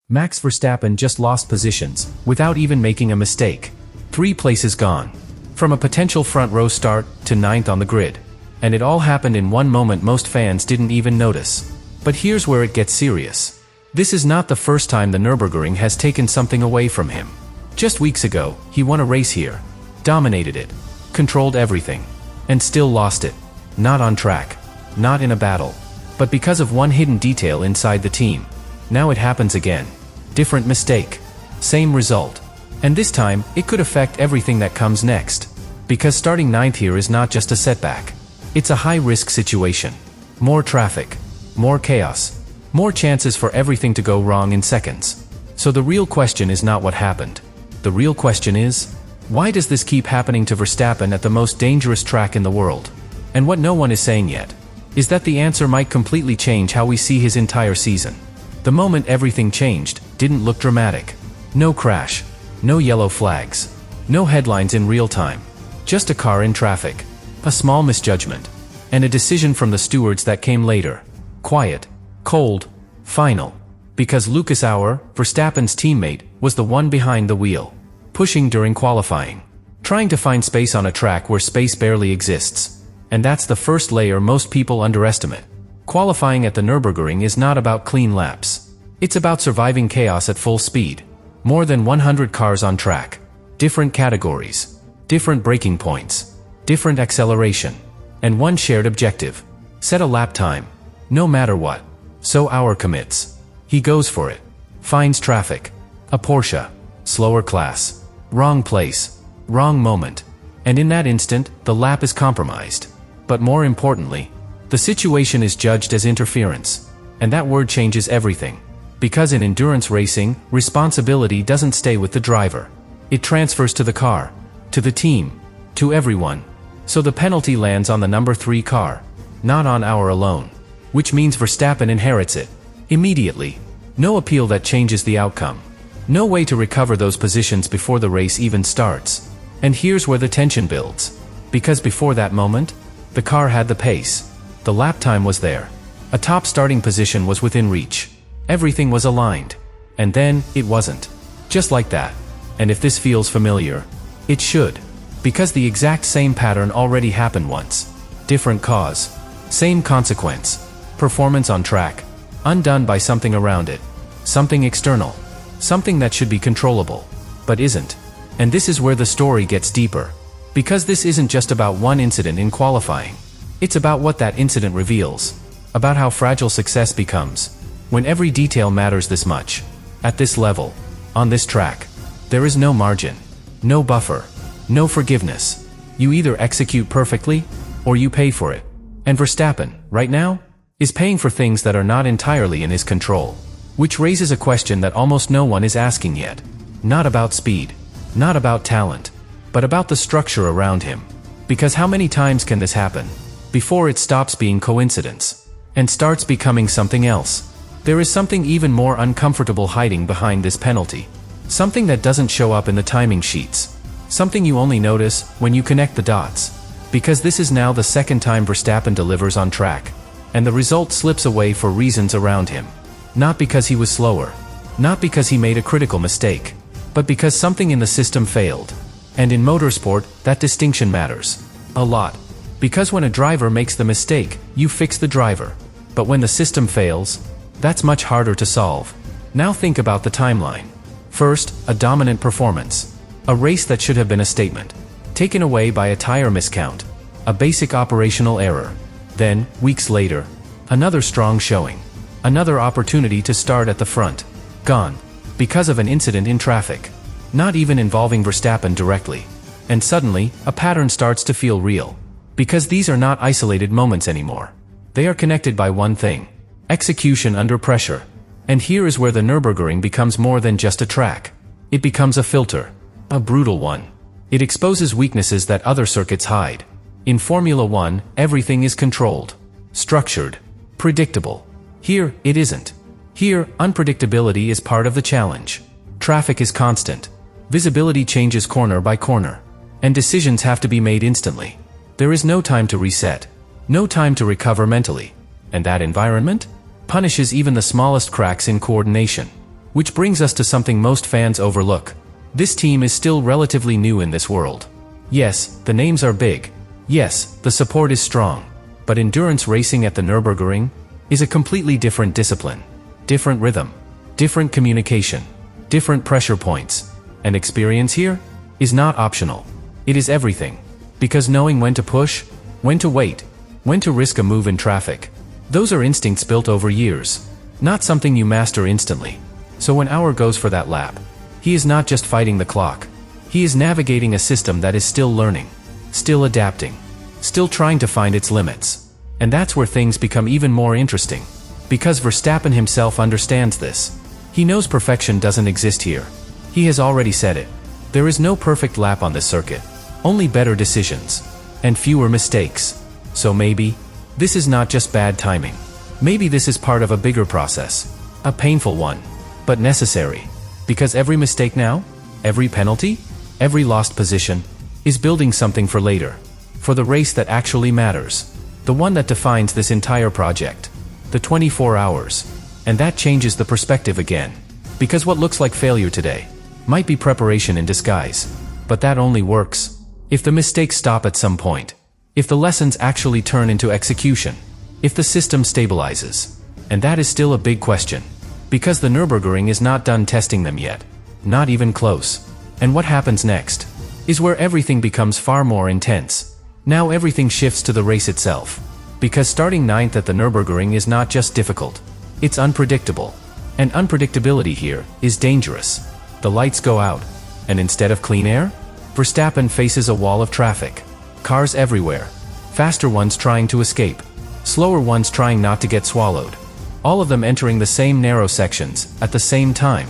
Max Verstappen just lost positions, without even making a mistake. 3 places gone. From a potential front row start, to 9th on the grid. And it all happened in one moment most fans didn't even notice. But here's where it gets serious. This is not the first time the Nürburgring has taken something away from him. Just weeks ago, he won a race here. Dominated it. Controlled everything. And still lost it. Not on track. Not in a battle. But because of one hidden detail inside the team. Now it happens again. Different mistake. Same result. And this time, it could affect everything that comes next. Because starting 9th here is not just a setback. It's a high-risk situation. More traffic. More chaos. More chances for everything to go wrong in seconds. So the real question is not what happened. The real question is, why does this keep happening to Verstappen at the most dangerous track in the world? And what no one is saying yet, is that the answer might completely change how we see his entire season. The moment everything changed, didn't look dramatic. No crash. No yellow flags. No headlines in real time. Just a car in traffic. A small misjudgment. And a decision from the stewards that came later. Quiet. Cold. Final. Because Lucas Auer, Verstappen's teammate, was the one behind the wheel. Pushing during qualifying. Trying to find space on a track where space barely exists. And that's the first layer most people underestimate. Qualifying at the Nürburgring is not about clean laps. It's about surviving chaos at full speed. More than 100 cars on track. Different categories. Different braking points. Different acceleration. And one shared objective. Set a lap time. No matter what. So Auer commits. He goes for it. Finds traffic. A Porsche. Slower class. Wrong place. Wrong moment. And in that instant, the lap is compromised. But more importantly, the situation is judged as interference. And that word changes everything. Because in endurance racing, responsibility doesn't stay with the driver. It transfers to the car, to the team, to everyone. So the penalty lands on the number 3 car, not on Auer alone. Which means Verstappen inherits it. Immediately. No appeal that changes the outcome. No way to recover those positions before the race even starts. And here's where the tension builds. Because before that moment, the car had the pace. The lap time was there. A top starting position was within reach. Everything was aligned. And then, it wasn't. Just like that. And if this feels familiar, it should. Because the exact same pattern already happened once. Different cause. Same consequence. Performance on track. Undone by something around it. Something external. Something that should be controllable. But isn't. And this is where the story gets deeper. Because this isn't just about one incident in qualifying. It's about what that incident reveals. About how fragile success becomes. When every detail matters this much. At this level. On this track. There is no margin. No buffer. No forgiveness. You either execute perfectly, or you pay for it. And Verstappen, right now, is paying for things that are not entirely in his control. Which raises a question that almost no one is asking yet. Not about speed. Not about talent. But about the structure around him. Because how many times can this happen? Before it stops being coincidence. And starts becoming something else. There is something even more uncomfortable hiding behind this penalty. Something that doesn't show up in the timing sheets. Something you only notice when you connect the dots. Because this is now the second time Verstappen delivers on track. And the result slips away for reasons around him. Not because he was slower. Not because he made a critical mistake. But because something in the system failed. And in motorsport, that distinction matters. A lot. Because when a driver makes the mistake, you fix the driver. But when the system fails, that's much harder to solve. Now think about the timeline. First, a dominant performance. A race that should have been a statement. Taken away by a tire miscount. A basic operational error. Then, weeks later, another strong showing. Another opportunity to start at the front. Gone. Because of an incident in traffic. Not even involving Verstappen directly. And suddenly, a pattern starts to feel real. Because these are not isolated moments anymore. They are connected by one thing. Execution under pressure. And here is where the Nürburgring becomes more than just a track. It becomes a filter. A brutal one. It exposes weaknesses that other circuits hide. In Formula 1, everything is controlled. Structured. Predictable. Here, it isn't. Here, unpredictability is part of the challenge. Traffic is constant. Visibility changes corner by corner. And decisions have to be made instantly. There is no time to reset. No time to recover mentally. And that environment punishes even the smallest cracks in coordination. Which brings us to something most fans overlook. This team is still relatively new in this world. Yes, the names are big. Yes, the support is strong. But endurance racing at the Nürburgring is a completely different discipline. Different rhythm, different communication, different pressure points. And experience here is not optional. It is everything. Because knowing when to push, when to wait, when to risk a move in traffic, those are instincts built over years, not something you master instantly. So when Auer goes for that lap, he is not just fighting the clock. He is navigating a system that is still learning, still adapting, still trying to find its limits. And that's where things become even more interesting. Because Verstappen himself understands this. He knows perfection doesn't exist here. He has already said it. There is no perfect lap on this circuit. Only better decisions. And fewer mistakes. So maybe this is not just bad timing. Maybe this is part of a bigger process. A painful one. But necessary. Because every mistake now, every penalty, every lost position, is building something for later. For the race that actually matters. The one that defines this entire project. The 24 hours. And that changes the perspective again. Because what looks like failure today might be preparation in disguise. But that only works if the mistakes stop at some point. If the lessons actually turn into execution. If the system stabilizes. And that is still a big question. Because the Nürburgring is not done testing them yet. Not even close. And what happens next is where everything becomes far more intense. Now everything shifts to the race itself. Because starting 9th at the Nürburgring is not just difficult. It's unpredictable. And unpredictability here is dangerous. The lights go out. And instead of clean air, Verstappen faces a wall of traffic. Cars everywhere. Faster ones trying to escape. Slower ones trying not to get swallowed. All of them entering the same narrow sections at the same time.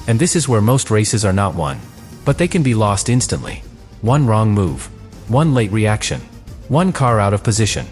And this is where most races are not won. But they can be lost instantly. One wrong move. One late reaction. One car out of position.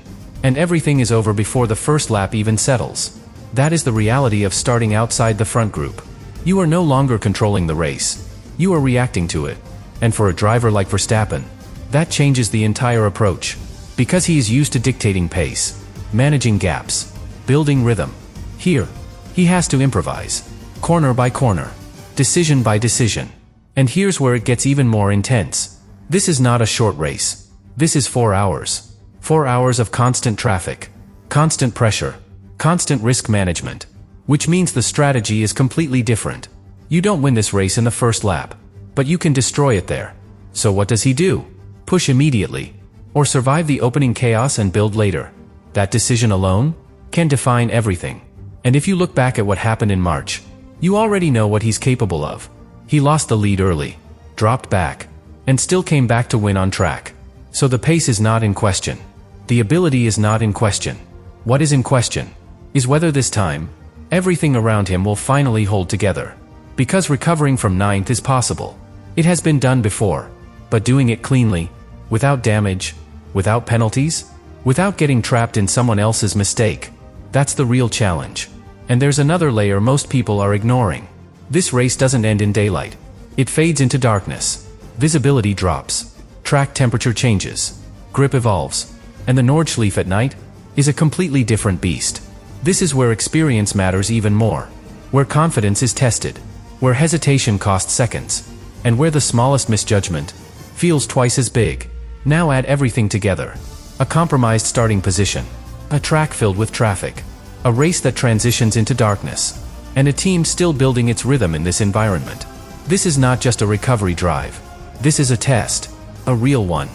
And everything is over before the first lap even settles. That is the reality of starting outside the front group. You are no longer controlling the race. You are reacting to it. And for a driver like Verstappen, that changes the entire approach. Because he is used to dictating pace, managing gaps, building rhythm. Here, he has to improvise. Corner by corner. Decision by decision. And here's where it gets even more intense. This is not a short race. This is 4 hours. 4 hours of constant traffic. Constant pressure. Constant risk management. Which means the strategy is completely different. You don't win this race in the first lap. But you can destroy it there. So what does he do? Push immediately. Or survive the opening chaos and build later. That decision alone can define everything. And if you look back at what happened in March, you already know what he's capable of. He lost the lead early, dropped back, and still came back to win on track. So the pace is not in question. The ability is not in question. What is in question is whether this time, everything around him will finally hold together. Because recovering from 9th is possible. It has been done before. But doing it cleanly, without damage, without penalties, without getting trapped in someone else's mistake, that's the real challenge. And there's another layer most people are ignoring. This race doesn't end in daylight. It fades into darkness. Visibility drops. Track temperature changes. Grip evolves. And the Nordschleife at night is a completely different beast. This is where experience matters even more. Where confidence is tested. Where hesitation costs seconds. And where the smallest misjudgment feels twice as big. Now add everything together. A compromised starting position. A track filled with traffic. A race that transitions into darkness. And a team still building its rhythm in this environment. This is not just a recovery drive. This is a test. A real one.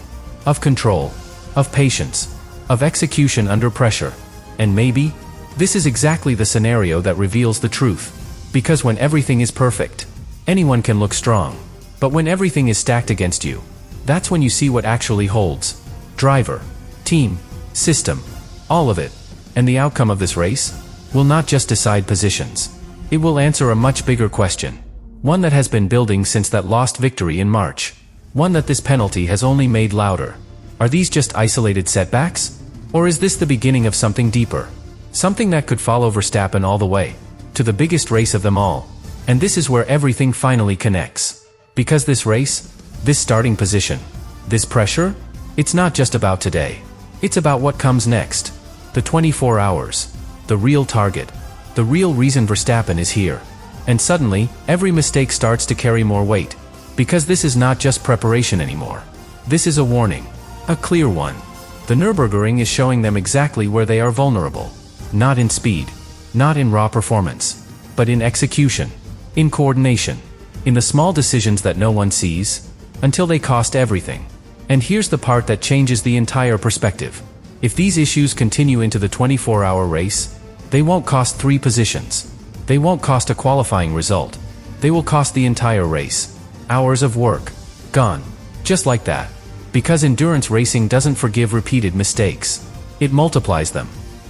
Of control. Of patience. Of execution under pressure. And maybe, this is exactly the scenario that reveals the truth. Because when everything is perfect, anyone can look strong. But when everything is stacked against you, that's when you see what actually holds. Driver, team, system, all of it. And the outcome of this race will not just decide positions. It will answer a much bigger question. One that has been building since that lost victory in March. One that this penalty has only made louder. Are these just isolated setbacks? Or is this the beginning of something deeper? Something that could follow Verstappen all the way to the biggest race of them all. And this is where everything finally connects. Because this race, this starting position, this pressure, it's not just about today. It's about what comes next. The 24 hours. The real target. The real reason Verstappen is here. And suddenly, every mistake starts to carry more weight. Because this is not just preparation anymore. This is a warning. A clear one. The Nürburgring is showing them exactly where they are vulnerable. Not in speed. Not in raw performance. But in execution. In coordination. In the small decisions that no one sees, until they cost everything. And here's the part that changes the entire perspective. If these issues continue into the 24-hour race, they won't cost 3 positions. They won't cost a qualifying result. They will cost the entire race. Hours of work. Gone. Just like that. Because endurance racing doesn't forgive repeated mistakes. It multiplies them.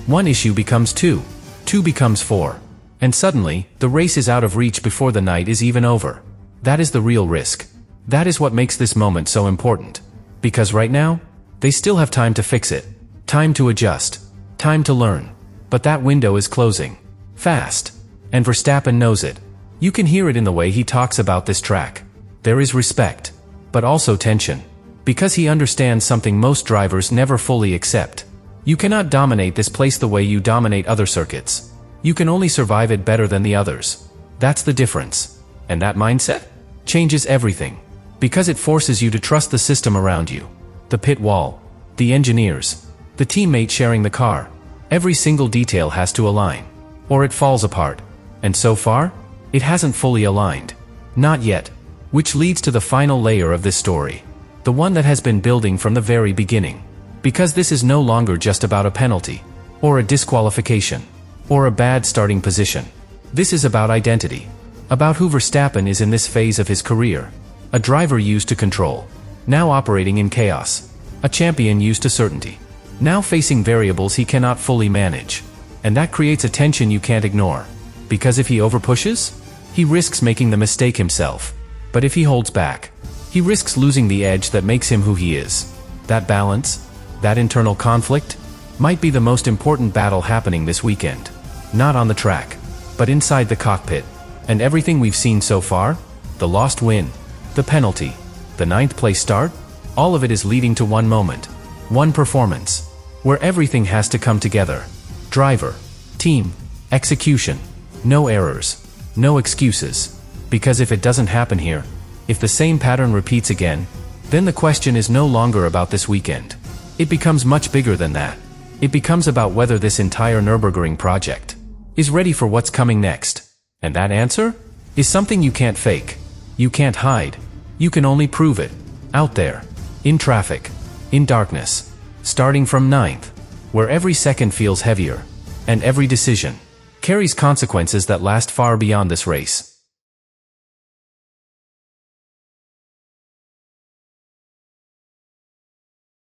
1 issue becomes 2. 2 becomes 4. And suddenly, the race is out of reach before the night is even over. That is the real risk. That is what makes this moment so important. Because right now, they still have time to fix it. Time to adjust. Time to learn. But that window is closing. Fast. And Verstappen knows it. You can hear it in the way he talks about this track. There is respect. But also tension. Because he understands something most drivers never fully accept. You cannot dominate this place the way you dominate other circuits. You can only survive it better than the others. That's the difference. And that mindset changes everything. Because it forces you to trust the system around you. The pit wall. The engineers. The teammate sharing the car. Every single detail has to align. Or it falls apart. And so far, it hasn't fully aligned. Not yet. Which leads to the final layer of this story. The one that has been building from the very beginning. Because this is no longer just about a penalty. Or a disqualification. Or a bad starting position. This is about identity. About who Verstappen is in this phase of his career. A driver used to control. Now operating in chaos. A champion used to certainty. Now facing variables he cannot fully manage. And that creates a tension you can't ignore. Because if he overpushes, he risks making the mistake himself. But if he holds back, he risks losing the edge that makes him who he is. That balance, that internal conflict, might be the most important battle happening this weekend. Not on the track, but inside the cockpit. And everything we've seen so far, the lost win, the penalty, the 9th place start, all of it is leading to one moment, one performance, where everything has to come together. Driver, team, execution, no errors, no excuses. Because if it doesn't happen here, if the same pattern repeats again, then the question is no longer about this weekend. It becomes much bigger than that. It becomes about whether this entire Nürburgring project is ready for what's coming next. And that answer is something you can't fake. You can't hide. You can only prove it. Out there. In traffic. In darkness. Starting from 9th. Where every second feels heavier. And every decision carries consequences that last far beyond this race.